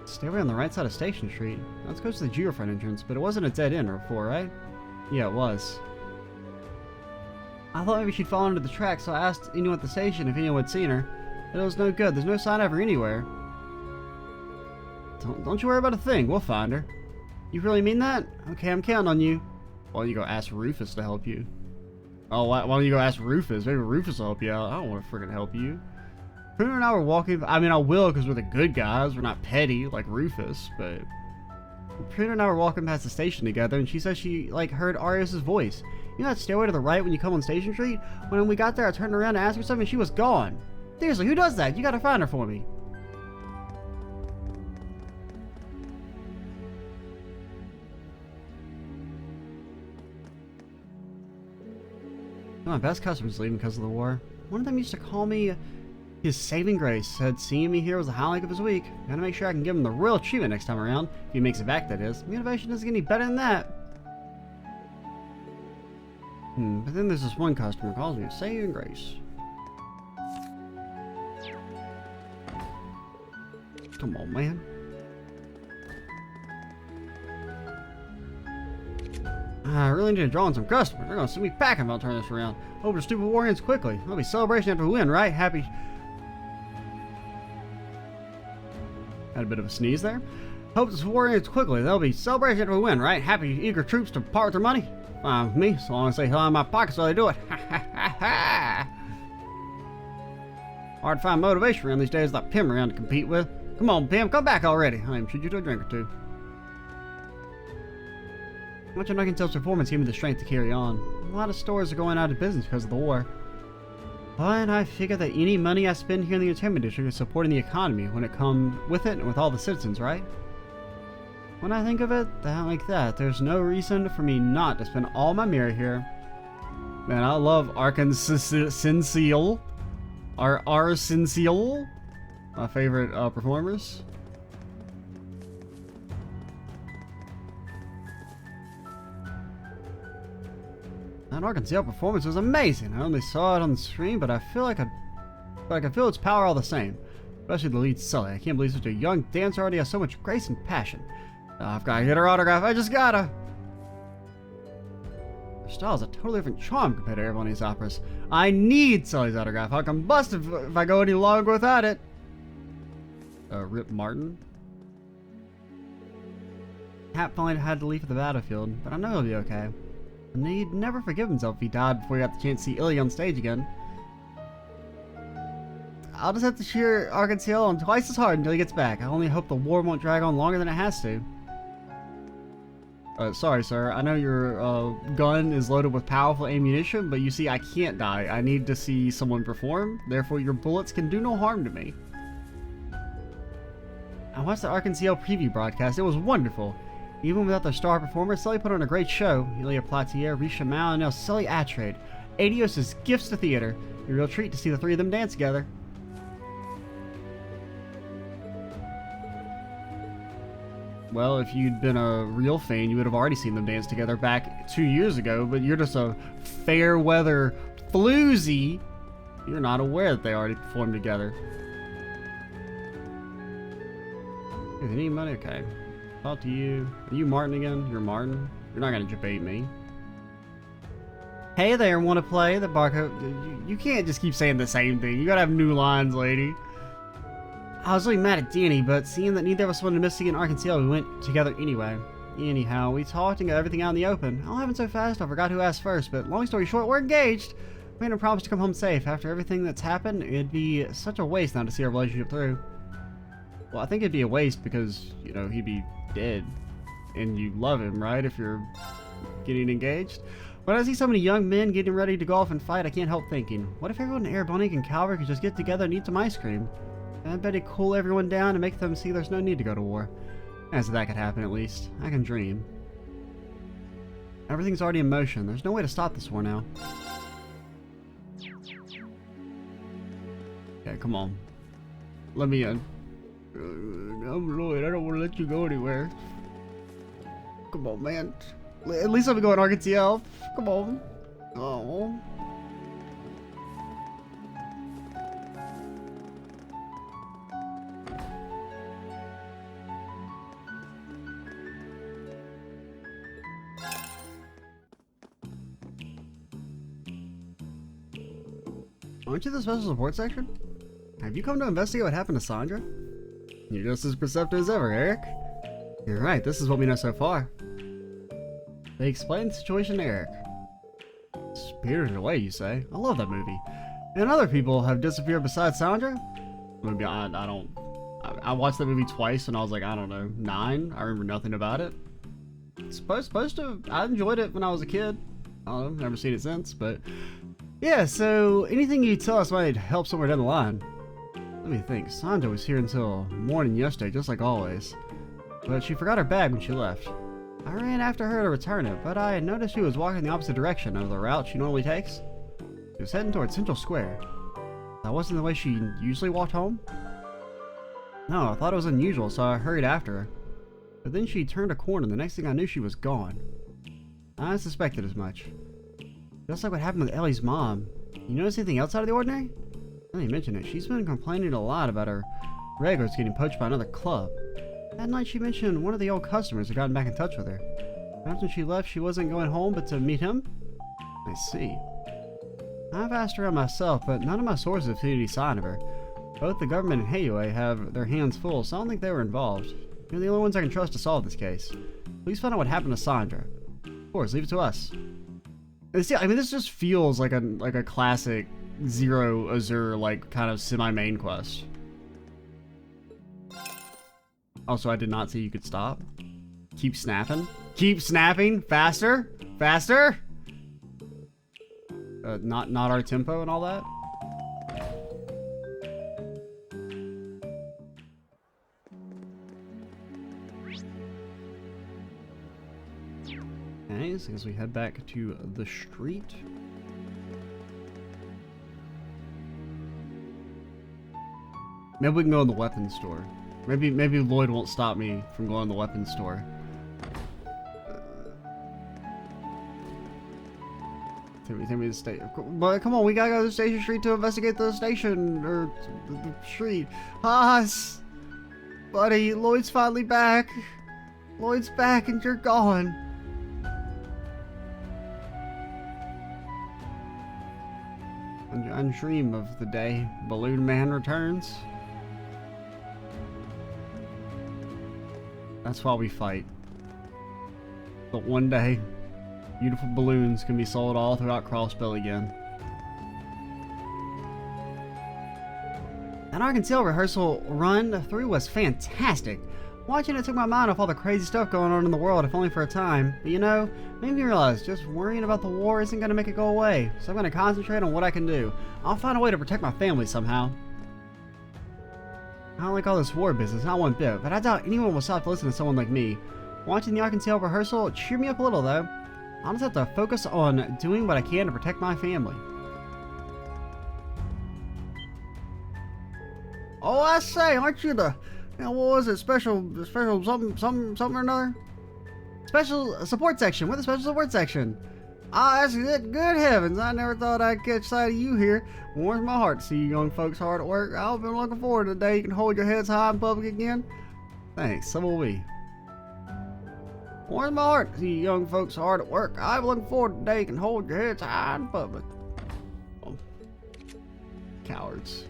Stairway on the right side of Station Street? Let's go to the Geofront entrance, but it wasn't a dead end before, right? Yeah, it was. I thought maybe she'd fallen into the tracks, so I asked anyone at the station if anyone had seen her. But it was no good. There's no sign of her anywhere. Don't you worry about a thing. We'll find her. You really mean that? Okay, I'm counting on you. Why don't you go ask Rufus to help you? Oh, why don't you go ask Rufus? Maybe Rufus will help you out. I don't want to freaking help you. Pruna and I were walking. I mean, I will because we're the good guys. We're not petty like Rufus, but Pruna and I were walking past the station together, and she said she like heard Arios' voice. You know that stairway to the right when you come on Station Street? When we got there, I turned around to ask her something, and she was gone. Seriously, who does that? You gotta find her for me. My best customers leaving because of the war. One of them used to call me his saving grace. Said seeing me here was the highlight of his week. Gotta make sure I can give him the real treatment next time around. If he makes it back, that is. The innovation doesn't get any better than that. But then there's this one customer who calls me a saving grace. Come on, man. I really need to draw on some customers. They're gonna send me packing if I don't turn this around. Hope the stupid war ends quickly. There'll be celebration after we win, right? Happy. Had a bit of a sneeze there. Hope this war ends quickly. There'll be celebration after we win, right? Happy, eager troops to part with their money. Fine with me, so long as they fill in my pockets while they do it. Hard to find motivation around these days without Pim around to compete with. Come on, Pim, come back already. I am treat you to a drink or two. Much of Nuggin-Tail's performance gave me the strength to carry on. A lot of stores are going out of business because of the war. But I figure that any money I spend here in the entertainment district is supporting the economy when it comes with it and with all the citizens, right? When I think of it like that, there's no reason for me not to spend all my merit here. Man, I love Arkansas Arsensiel, my favorite performers. That Arkansas performance was amazing. I only saw it on the screen, but I feel like I can feel its power all the same. Especially the lead Sully. I can't believe such a young dancer already has so much grace and passion. I've got to get her autograph. I just gotta. Her style is a totally different charm compared to everyone in these operas. I need Sully's autograph. I'll combust if I go any longer without it. Rip Martin. Hap finally had to leave for the battlefield, but I know he'll be okay. And he'd never forgive himself if he died before he got the chance to see Illy on stage again. I'll just have to cheer Arkansas on twice as hard until he gets back. I only hope the war won't drag on longer than it has to. Sorry, sir. I know your gun is loaded with powerful ammunition, but you see, I can't die. I need to see someone perform. Therefore, your bullets can do no harm to me. I watched the Arkansas preview broadcast. It was wonderful. Even without their star performer, Sully put on a great show. Ilya Platier, Risha Mao, and now Sully Attrade. Adios' gifts to theater. A real treat to see the three of them dance together. Well, if you'd been a real fan, you would have already seen them dance together back 2 years ago, but you're just a fair weather floozy. You're not aware that they already performed together. Hey, they need money? Okay. Talk to you. Are you Martin again? You're Martin? You're not gonna debate me. Hey there, wanna play the barcode? You can't just keep saying the same thing. You gotta have new lines, lady. I was really mad at Danny, but seeing that neither of us wanted to miss seeing Arkansas, we went together anyway. Anyhow, we talked and got everything out in the open. All happened so fast, I forgot who asked first, but long story short, we're engaged. We made a promise to come home safe. After everything that's happened, it'd be such a waste now to see our relationship through. Well, I think it'd be a waste because, you know, he'd be dead. And you love him, right, if you're getting engaged? When I see so many young men getting ready to go off and fight, I can't help thinking, what if everyone in Airbonic and Calvary could just get together and eat some ice cream? I bet it'd cool everyone down and make them see there's no need to go to war. As if that could happen, at least. I can dream. Everything's already in motion. There's no way to stop this war now. Okay, come on. Let me in. I'm Lloyd. I don't want to let you go anywhere. Come on, man. At least let me go in Arkansas. Come on. Oh. Aren't you the special support section? Have you come to investigate what happened to Sandra? You're just as perceptive as ever, Eric. You're right, this is what we know so far. They explained the situation to Eric. Spirited Away, you say? I love that movie. And other people have disappeared besides Sandra? Maybe I watched that movie twice and I was like, I don't know, 9? I remember nothing about it. Supposed to, I enjoyed it when I was a kid. I don't know, never seen it since, but... Yeah, so anything you tell us might help somewhere down the line. Let me think. Sandra was here until morning yesterday, just like always. But she forgot her bag when she left. I ran after her to return it, but I noticed she was walking the opposite direction of the route she normally takes. She was heading towards Central Square. That wasn't the way she usually walked home. No, I thought it was unusual, so I hurried after her. But then she turned a corner, and the next thing I knew, she was gone. I suspected as much. Just like what happened with Ellie's mom. You notice anything else out of the ordinary? Now you mention it, she's been complaining a lot about her regulars getting poached by another club. That night she mentioned one of the old customers had gotten back in touch with her. After she left, she wasn't going home but to meet him? I see. I've asked around myself, but none of my sources have seen any sign of her. Both the government and Hayue have their hands full, so I don't think they were involved. You're the only ones I can trust to solve this case. Please find out what happened to Sandra. Of course, leave it to us. See, I mean, this just feels like a classic Zero Azure like kind of semi-main quest. Also, I did not say you could stop. Keep snapping. Keep snapping. Faster. Faster. Not our tempo and all that. Okay, so as we head back to the street. Maybe we can go in the weapons store. Maybe Lloyd won't stop me from going to the weapons store. Take me to the station. But come on, we gotta go to the station street to investigate the station or the street. Haas, buddy, Lloyd's finally back. Lloyd's back and you're gone. I dream of the day Balloon Man returns. That's why we fight. But one day, beautiful balloons can be sold all throughout Crossbell again. That Arkansas rehearsal run through was fantastic. Watching it took my mind off all the crazy stuff going on in the world, if only for a time. But you know, made me realize just worrying about the war isn't going to make it go away. So I'm going to concentrate on what I can do. I'll find a way to protect my family somehow. I don't like all this war business, not one bit, but I doubt anyone will stop to listen to someone like me. Watching the Arkansas rehearsal cheered me up a little though. I'll just have to focus on doing what I can to protect my family. Oh, I say, aren't you the... what was it? Special something or another? Special support section. We're the special support section. Ah, that's good. Good heavens. I never thought I'd catch sight of you here. Warms my heart to see you young folks hard at work. I've been looking forward to the day you can hold your heads high in public again. Thanks. So will we. Warms my heart to see you young folks hard at work. I've been looking forward to the day you can hold your heads high in public. Oh. Cowards.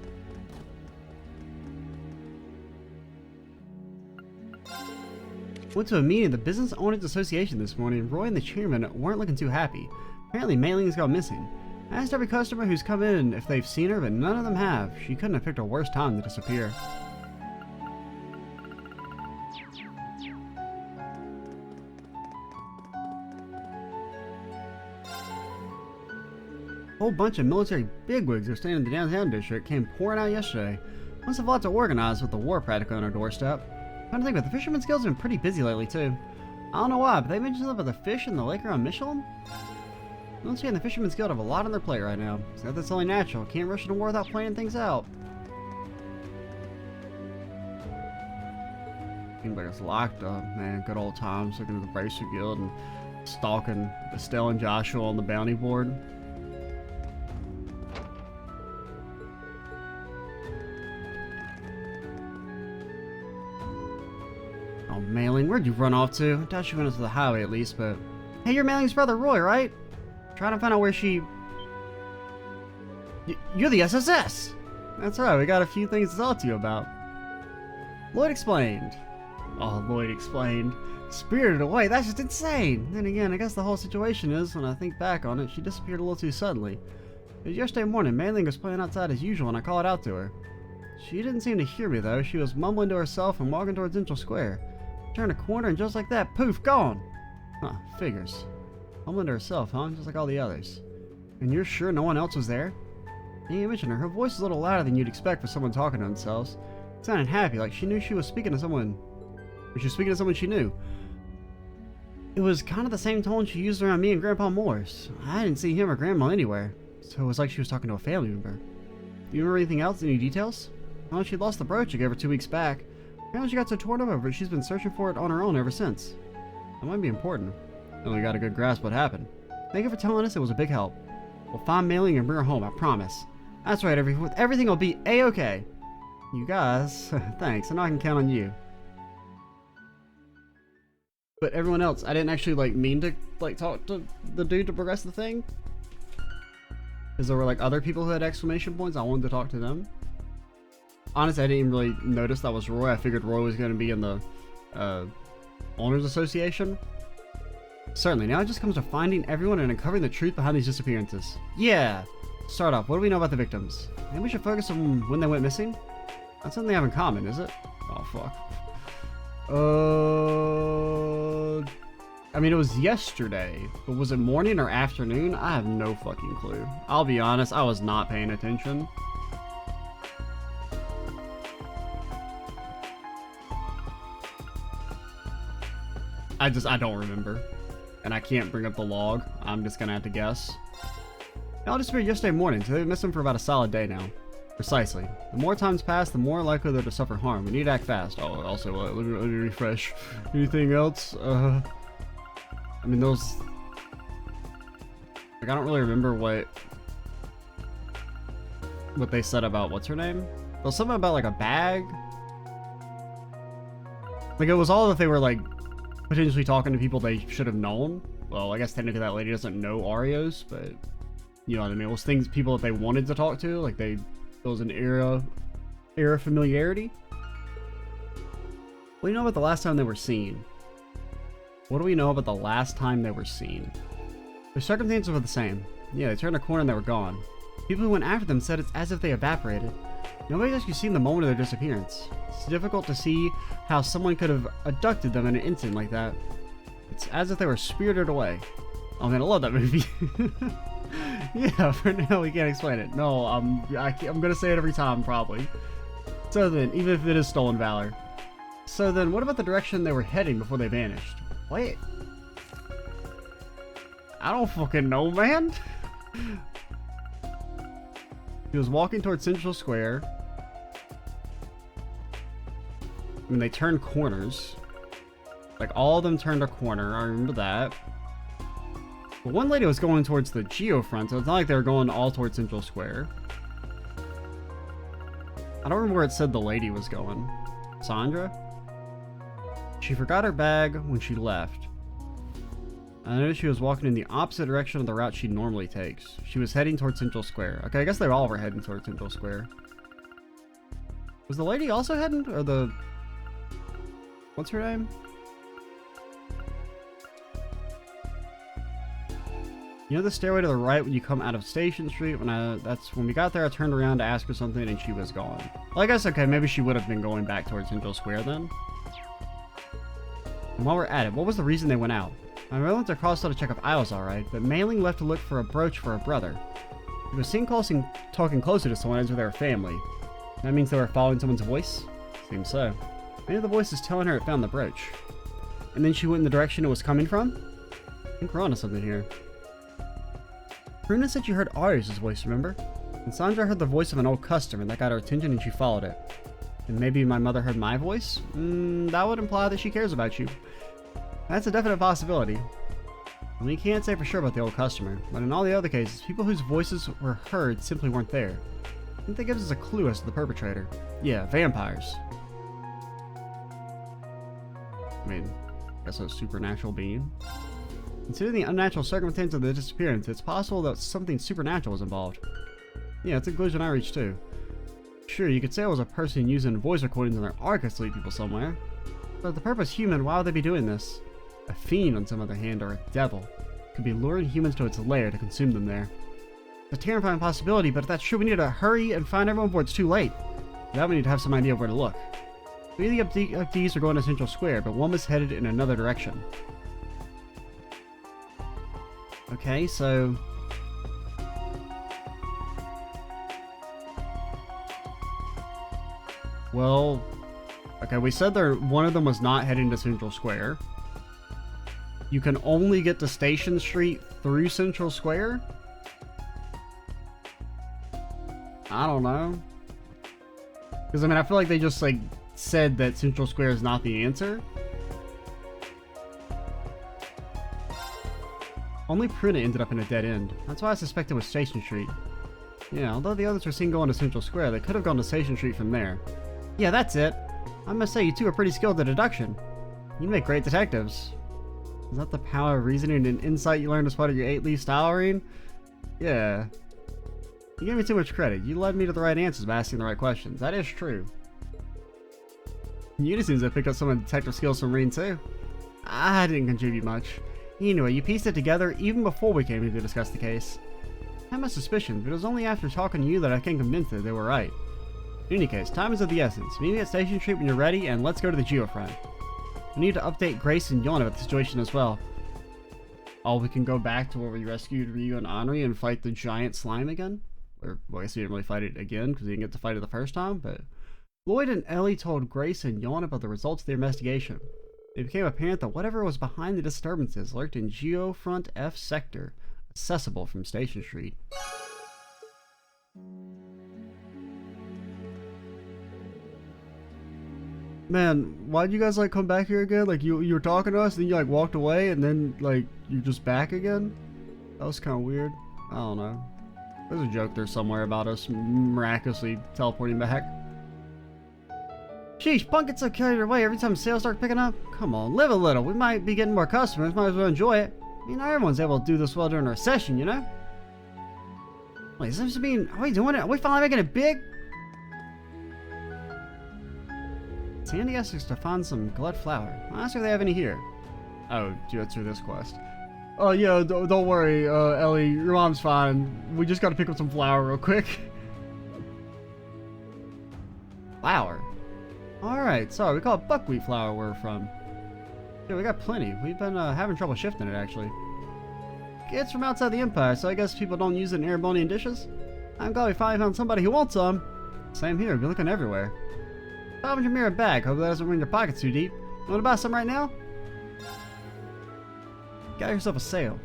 Went to a meeting of the Business Owners Association this morning. Roy and the chairman weren't looking too happy. Apparently Mei Ling's gone missing. I asked every customer who's come in if they've seen her, but none of them have. She couldn't have picked a worse time to disappear. A whole bunch of military bigwigs who are staying in the downtown district came pouring out yesterday. Must have lots to organize with the war practically on our doorstep. I'm trying to think, but the Fisherman's Guild's been pretty busy lately too. I don't know why, but they mentioned something about the fish in the lake around Michelin? Military and the Fisherman's Guild have a lot on their plate right now. So that's only natural. Can't rush into war without planning things out. Seems like it's locked up, man. Good old times looking at the Bracer Guild and stalking Estelle and Joshua on the bounty board. Oh, Mei Ling, where'd you run off to? I doubt she went into the highway at least, but... Hey, you're Mei Ling's brother, Roy, right? Trying to find out where she... You're the SSS! That's right, we got a few things to talk to you about. Lloyd explained. Oh, Lloyd explained. Spirited away, that's just insane! Then again, I guess the whole situation is, when I think back on it, she disappeared a little too suddenly. It was yesterday morning, Mei Ling was playing outside as usual and I called out to her. She didn't seem to hear me though, she was mumbling to herself and walking towards Central Square. Turned a corner and just like that, poof, gone! Huh, figures. Mumbling to herself, huh? Just like all the others. And you're sure no one else was there? Yeah, you mentioned her. Her voice is a little louder than you'd expect for someone talking to themselves. It sounded happy, like she knew she was speaking to someone. Or she was speaking to someone she knew. It was kind of the same tone she used around me and Grandpa Morris. I didn't see him or Grandma anywhere. So it was like she was talking to a family member. Do you remember anything else? Any details? Well, she lost the brooch I gave her 2 weeks back. Apparently she got so torn up over it, she's been searching for it on her own ever since. That might be important. And we got a good grasp what happened. Thank you for telling us, it was a big help. We'll find Mei Ling and bring her home, I promise. That's right, everything will be A-okay. You guys, thanks, I know I can count on you. But everyone else, I didn't actually mean to talk to the dude to progress the thing. Because there were other people who had exclamation points, I wanted to talk to them. Honestly, I didn't even really notice that was Roy. I figured Roy was going to be in the Owners Association. Certainly, now it just comes to finding everyone and uncovering the truth behind these disappearances. Yeah! Start off, what do we know about the victims? Maybe we should focus on when they went missing? That's something they have in common, is it? Oh, fuck. I mean, it was yesterday, but was it morning or afternoon? I have no fucking clue. I'll be honest, I was not paying attention. I don't remember. And I can't bring up the log. I'm just gonna have to guess. They all disappeared yesterday morning, so they've missed them for about a solid day now. Precisely. The more times pass, the more likely they're to suffer harm. We need to act fast. Oh, also, let me refresh. Anything else? I mean, those... I don't really remember what they said about what's her name. There was something about a bag. It was all that they were potentially talking to people they should have known. Well, I guess technically that lady doesn't know Arios, but you know what I mean. It was people that they wanted to talk to. There was an era familiarity. What do you know about the last time they were seen? What do we know about the last time they were seen? The circumstances were the same. Yeah, they turned a corner and they were gone. People who went after them said it's as if they evaporated. Nobody's actually seen the moment of their disappearance. It's difficult to see how someone could have abducted them in an instant like that. It's as if they were spirited away. Oh man, I love that movie. Yeah, for now we can't explain it. No, I'm gonna say it every time, probably. So then, even if it is stolen valor. So then, what about the direction they were heading before they vanished? Wait. I don't fucking know, man. He was walking towards Central Square. I mean, they turned corners. All of them turned a corner. I remember that. But one lady was going towards the geofront, so it's not like they were going all towards Central Square. I don't remember where it said the lady was going. Sandra? She forgot her bag when she left. I noticed she was walking in the opposite direction of the route she normally takes. She was heading towards Central Square. Okay, I guess they all were heading towards Central Square. Was the lady also heading? Or the... What's her name? You know the stairway to the right when you come out of Station Street? That's when we got there, I turned around to ask her something and she was gone. Well, I guess, okay, maybe she would have been going back towards Central Square then. And while we're at it, what was the reason they went out? I went to Crossbell to check if I was alright, but Mailing left to look for a brooch for her brother. He was seen talking closer to someone as if they were family. That means they were following someone's voice? Seems so. Maybe the voice is telling her it found the brooch. And then she went in the direction it was coming from? I think we're onto something here. Pruna said you heard Arius' voice, remember? And Sandra heard the voice of an old customer, and that got her attention and she followed it. And maybe my mother heard my voice? That would imply that she cares about you. That's a definite possibility. We can't say for sure about the old customer, but in all the other cases, people whose voices were heard simply weren't there. I think that gives us a clue as to the perpetrator. Yeah, vampires. I mean, I guess a supernatural being. Considering the unnatural circumstance of the disappearance, it's possible that something supernatural was involved. Yeah, it's a conclusion I reached too. Sure, you could say it was a person using voice recordings in their archives to lead people somewhere. But if the purpose human, why would they be doing this? A fiend, on some other hand, or a devil, could be luring humans to its lair to consume them there. It's a terrifying possibility, but if that's true, we need to hurry and find everyone before it's too late. For that, we need to have some idea of where to look. Three of the abductees are going to Central Square, but one was headed in another direction. Okay, so... well... okay, we said one of them was not heading to Central Square. You can only get to Station Street through Central Square? I don't know. Because, I mean, I feel like they just, like, said that Central Square is not the answer. Only Pruna ended up in a dead end. That's why I suspect it was Station Street. Yeah, although the others were seen going to Central Square, they could have gone to Station Street from there. Yeah, that's it. I must say, you two are pretty skilled at deduction. You make great detectives. Is that the power of reasoning and insight you learned as part of your 8-leaf style reading? Yeah. You gave me too much credit. You led me to the right answers by asking the right questions. That is true. You seems to have picked up some of the detective skills from reading too. I didn't contribute much. Anyway, you pieced it together even before we came here to discuss the case. I had my suspicions, but it was only after talking to you that I came convinced that they were right. In any case, time is of the essence. Meet me at Station Street when you're ready, and let's go to the Geofront. We need to update Grace and Yona about the situation as well. Oh, we can go back to where we rescued Ryu and Henri and fight the giant slime again? Or, well, I guess we didn't really fight it again because we didn't get to fight it the first time, but... Lloyd and Ellie told Grace and Yona about the results of their investigation. It became apparent that whatever was behind the disturbances lurked in Geofront F sector, accessible from Station Street. Man, why'd you guys like come back here again? Like you were talking to us, then you like walked away, and then like you're just back again? That was kind of weird. I don't know. There's a joke there somewhere about us miraculously teleporting back. Sheesh, Punk gets so carried away every time sales start picking up. Come on, live a little. We might be getting more customers. Might as well enjoy it. I mean, not everyone's able to do this well during a recession, you know? Wait, does this mean, are we doing it? Are we finally making it big? Sandy asks us to find some glad flour. I'll ask if they have any here. Oh, that's through this quest. Oh yeah, don't worry, Ellie, your mom's fine. We just gotta pick up some flour real quick. Flour? Alright, sorry, we call it buckwheat flour where we're from. Yeah, we got plenty. We've been having trouble shifting it, actually. It's from outside the Empire, so I guess people don't use it in Erebonian dishes. I'm glad we finally found somebody who wants some. Same here, we're looking everywhere. Found your mirror bag. Hope that doesn't ruin your pockets too deep. You want to buy some right now? Got yourself a sale.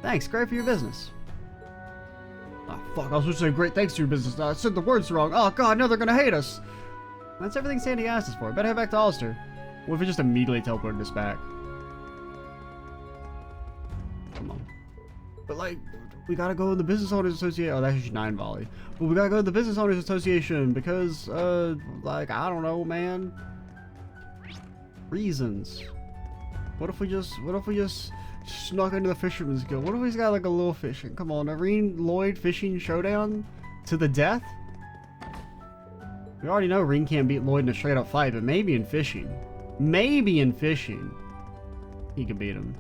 Thanks, great for your business. Oh fuck, I was supposed to say great thanks to your business. I said the words wrong. Oh god, now they're gonna hate us. That's everything Sandy asked us for. Better head back to Ulster. What if we just immediately teleported us back? Come on. But like, we gotta go to the Business Owners Association. Oh, that's just 9 volley. But we gotta go to the Business Owners Association because, like, I don't know, man. Reasons. What if we just snuck into the Fisherman's Guild? What if he's got like a little fishing? Come on, Irene Lloyd fishing showdown to the death? We already know Reen can't beat Lloyd in a straight up fight, but maybe in fishing. Maybe in fishing, he could beat him.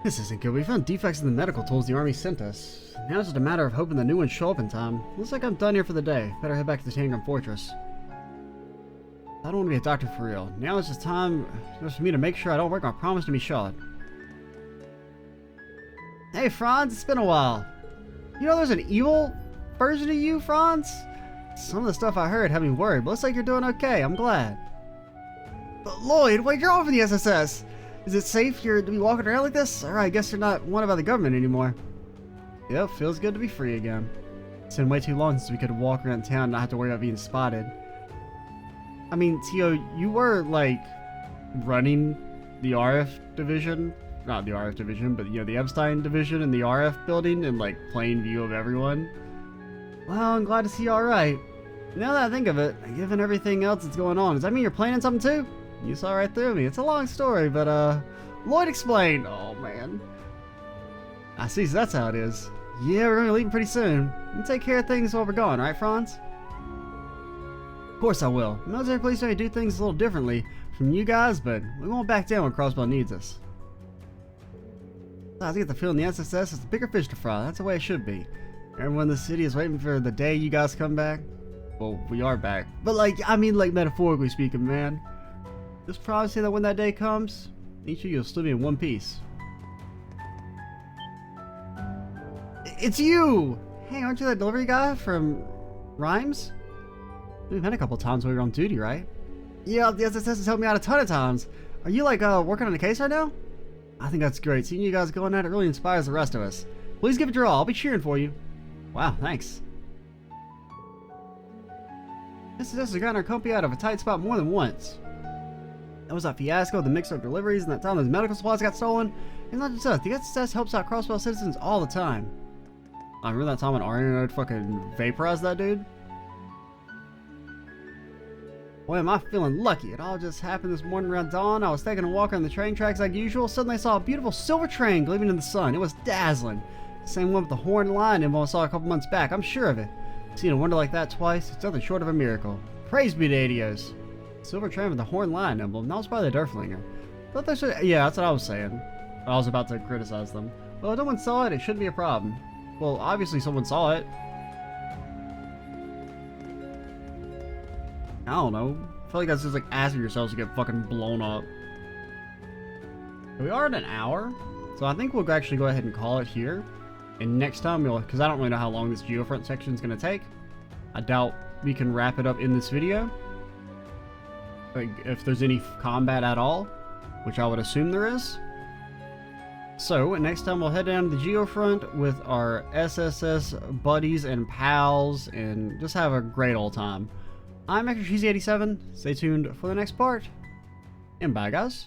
This isn't good. We found defects in the medical tools the army sent us. Now it's just a matter of hoping the new ones show up in time. Looks like I'm done here for the day. Better head back to the Tangram Fortress. I don't want to be a doctor for real. Now it's just time just for me to make sure I don't break my promise to be shot. Hey Franz, it's been a while. You know there's an evil version of you, Franz? Some of the stuff I heard had me worried, but looks like you're doing okay. I'm glad. But Lloyd, wait, you're over the SSS. Is it safe here to be walking around like this? Alright, I guess you're not wanted by the government anymore. Yep, feels good to be free again. It's been way too long since we could walk around town and not have to worry about being spotted. I mean, Tio, you were, like, running the RF division. Not the RF division, but, you know, the Epstein division in the RF building in, like, plain view of everyone. Well, I'm glad to see you alright. Now that I think of it, given everything else that's going on, does that mean you're planning something too? You saw right through me. It's a long story, but, Lloyd explained. Oh, man. I see, so that's how it is. Yeah, we're gonna be leaving pretty soon. You take care of things while we're gone, right, Franz? Of course I will. Military police may do things a little differently from you guys, but we won't back down when Crossbell needs us. I get the feeling the SSS is the bigger fish to fry. That's the way it should be. Everyone in the city is waiting for the day you guys come back. Well, we are back. But, like, I mean, like, metaphorically speaking, man. Just promise you that when that day comes, each of you will still be in one piece. It's you! Hey, aren't you that delivery guy from Rhymes? We've met a couple times when we were on duty, right? Yeah, the SSS has helped me out a ton of times. Are you, like, working on a case right now? I think that's great. Seeing you guys going at it really inspires the rest of us. Please give it your all. I'll be cheering for you. Wow, thanks. SSS has gotten our company out of a tight spot more than once. That was that fiasco with the mixed-up deliveries and that time those medical supplies got stolen. And not just us, the SSS helps out Crossbell citizens all the time. I remember that time when Arya fucking vaporized that dude? Boy, am I feeling lucky. It all just happened this morning around dawn. I was taking a walk on the train tracks like usual. Suddenly I saw a beautiful silver train gleaming in the sun. It was dazzling. Same one with the horn line and one I saw a couple months back. I'm sure of it. Seeing a wonder like that twice, it's nothing short of a miracle. Praise be to Adios. Silver train with the horn line emblem. That was probably the Durflinger. Thought they should. Yeah, that's what I was saying. I was about to criticize them. Well, if no one saw it, it shouldn't be a problem. Well, obviously someone saw it. I don't know. I feel like that's just like asking yourselves to get fucking blown up. We are at an hour, so I think we'll actually go ahead and call it here. And next time we'll, because I don't really know how long this geofront section is going to take. I doubt we can wrap it up in this video. Like, if there's any combat at all, which I would assume there is. So, next time we'll head down to the geofront with our SSS buddies and pals and just have a great old time. I'm SSS 87. Stay tuned for the next part. And bye, guys.